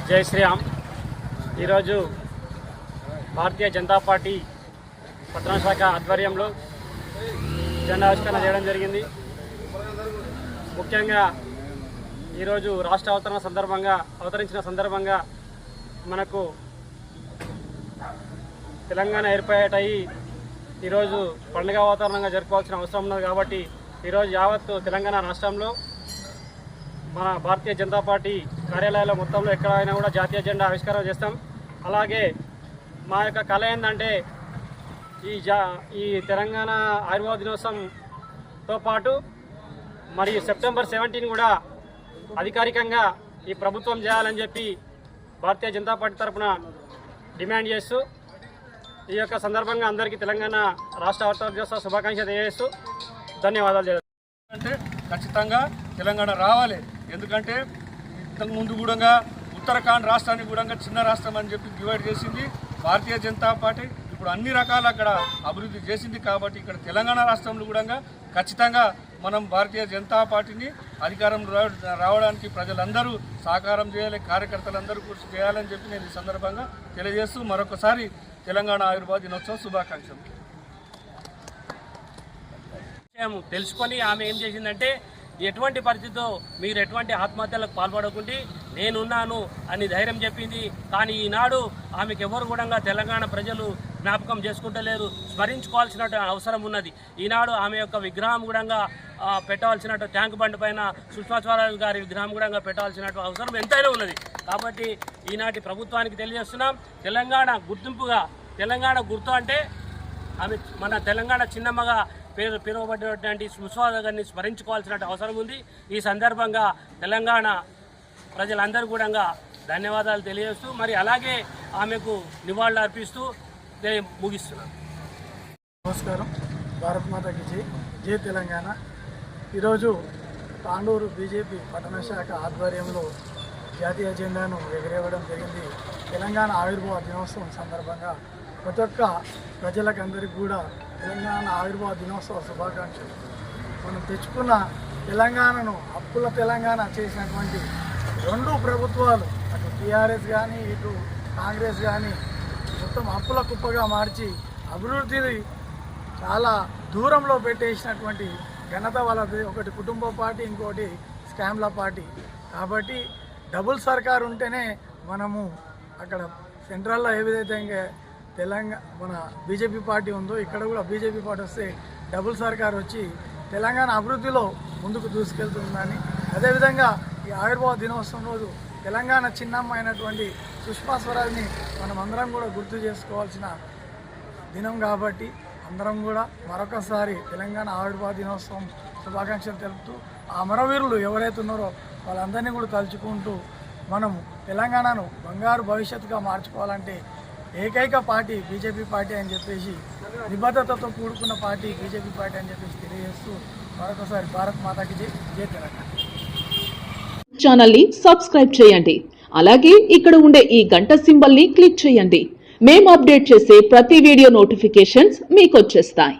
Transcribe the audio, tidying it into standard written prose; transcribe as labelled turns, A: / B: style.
A: జై శ్రీరామ్. ఈరోజు భారతీయ జనతా పార్టీ పట్టణ శాఖ ఆధ్వర్యంలో జెండా ఆవిష్కరణ చేయడం జరిగింది. ముఖ్యంగా ఈరోజు రాష్ట్ర అవతరించిన సందర్భంగా మనకు తెలంగాణ ఏర్పాటయ్యి ఈరోజు పండుగ వాతావరణంగా జరుపుకోవాల్సిన అవసరం ఉన్నది. కాబట్టి ఈరోజు యావత్తు తెలంగాణ రాష్ట్రంలో మన భారతీయ జనతా పార్టీ కార్యాలయాల మొత్తంలో ఎక్కడైనా కూడా జాతీయ జెండా ఆవిష్కరణ చేస్తాం. అలాగే మా యొక్క కళ ఏంటంటే ఈ తెలంగాణ ఆవిర్భావ దినోత్సవంతో పాటు మరియు సెప్టెంబర్ 17 కూడా అధికారికంగా ఈ ప్రభుత్వం చేయాలని చెప్పి భారతీయ జనతా పార్టీ తరఫున డిమాండ్ చేస్తూ ఈ యొక్క సందర్భంగా అందరికీ తెలంగాణ రాష్ట్ర అవతరణ దినోత్సవ శుభాకాంక్షలు తెలియజేస్తూ ధన్యవాదాలు.
B: అంటే ఖచ్చితంగా తెలంగాణ రావాలి. ఎందుకంటే ఇంతకుముందు కూడా ఉత్తరాఖండ్ రాష్ట్రాన్ని కూడా చిన్న రాష్ట్రం అని చెప్పి డివైడ్ చేసింది భారతీయ జనతా పార్టీ. ఇప్పుడు అన్ని రకాల అక్కడ అభివృద్ధి చేసింది. కాబట్టి ఇక్కడ తెలంగాణ రాష్ట్రంలో కూడా ఖచ్చితంగా మనం భారతీయ జనతా పార్టీని అధికారం రావడానికి ప్రజలందరూ సహకారం చేయాలి, కార్యకర్తలందరూ కృషి చేయాలని చెప్పి నేను ఈ సందర్భంగా తెలియజేస్తూ మరొకసారి తెలంగాణ ఆవిర్భావ దినోత్సవ శుభాకాంక్షలు
C: తెలుసుకొని ఆమె ఏం చేసిందంటే ఎటువంటి పరిస్థితితో మీరు ఎటువంటి ఆత్మహత్యలకు పాల్పడకుండా నేనున్నాను అని ధైర్యం చెప్పింది. కానీ ఈనాడు ఆమెకు ఎవరు కూడా తెలంగాణ ప్రజలు జ్ఞాపకం చేసుకుంటలేరు, స్మరించుకోవాల్సిన అవసరం ఉన్నది. ఈనాడు ఆమె యొక్క విగ్రహం కూడా పెట్టవలసిన ట్యాంక్ బండ్ పైన సుష్మా స్వరాజ్ గారి విగ్రహం కూడా పెట్టవలసిన అవసరం ఎంతైనా ఉన్నది. కాబట్టి ఈనాటి ప్రభుత్వానికి తెలియజేస్తున్నాం, తెలంగాణ గుర్తింపుగా తెలంగాణ గుర్తు అంటే ఆమె మన తెలంగాణ చిన్నమ్మగా పిలువబడినటువంటి సుష్మా గారిని స్మరించుకోవాల్సిన అవసరం ఉంది. ఈ సందర్భంగా తెలంగాణ ప్రజలందరూ కూడా ధన్యవాదాలు తెలియజేస్తూ మరి అలాగే ఆమెకు నివాళులు అర్పిస్తూ ముగిస్తున్నాను.
D: నమస్కారం. భారత్ మాతాకి జై. జై తెలంగాణ. ఈరోజు తాండూరు బీజేపీ పట్టణ శాఖ ఆధ్వర్యంలో జాతీయ జెండాను ఎగరేయడం జరిగింది. తెలంగాణ ఆవిర్భావ దినోత్సవం సందర్భంగా ప్రతి ఒక్క ప్రజలకందరికీ కూడా తెలంగాణ ఆవిర్భావ దినోత్సవ శుభాకాంక్షలు. మనం తెచ్చుకున్న తెలంగాణను అప్పుల తెలంగాణ చేసినటువంటి రెండు ప్రభుత్వాలు, అటు టీఆర్ఎస్ కానీ ఇటు కాంగ్రెస్ కానీ మొత్తం అప్పుల కుప్పగా మార్చి అభివృద్ధిని చాలా దూరంలో పెట్టేసినటువంటి ఘనత వాళ్ళది. ఒకటి కుటుంబ పార్టీ, ఇంకోటి స్కామ్ల పార్టీ. కాబట్టి డబుల్ సర్కార్ ఉంటేనే మనము అక్కడ సెంట్రల్లో ఏ విధంగా మన బీజేపీ పార్టీ ఉందో ఇక్కడ కూడా బీజేపీ పార్టీ వస్తే డబుల్ సర్కార్ వచ్చి తెలంగాణ అభివృద్ధిలో ముందుకు దూసుకెళ్తుందని, అదేవిధంగా ఈ ఆవిర్భావ దినోత్సవం రోజు తెలంగాణ చిన్నమ్మ అయినటువంటి సుష్మా స్వరాజ్ని మనం అందరం కూడా గుర్తు చేసుకోవాల్సిన దినం. కాబట్టి అందరం కూడా మరొకసారి తెలంగాణ ఆవిర్భావ దినోత్సవం శుభాకాంక్షలు తెలుపుతూ ఆ అమరవీరులు ఎవరైతే ఉన్నారో వాళ్ళందరినీ కూడా తలుచుకుంటూ మనము తెలంగాణను బంగారు భవిష్యత్తుగా మార్చుకోవాలంటే ఏకైక పార్టీ బీజేపీ పార్టీ అని చెప్పేసి, నిబద్ధతతో కూడుకున్న పార్టీ బీజేపీ పార్టీ అని చెప్పేసి తెలియజేస్తూ మరొకసారి భారత్ మాతాకి జై. జై తెలంగాణ.
E: ఛానల్ని సబ్స్క్రైబ్ చేయండి. అలాగే ఇక్కడ ఉండే ఈ గంట సింబల్ని క్లిక్ చేయండి. మేము అప్డేట్ చేసే ప్రతి వీడియో నోటిఫికేషన్స్ మీకు వచ్చేస్తాయి.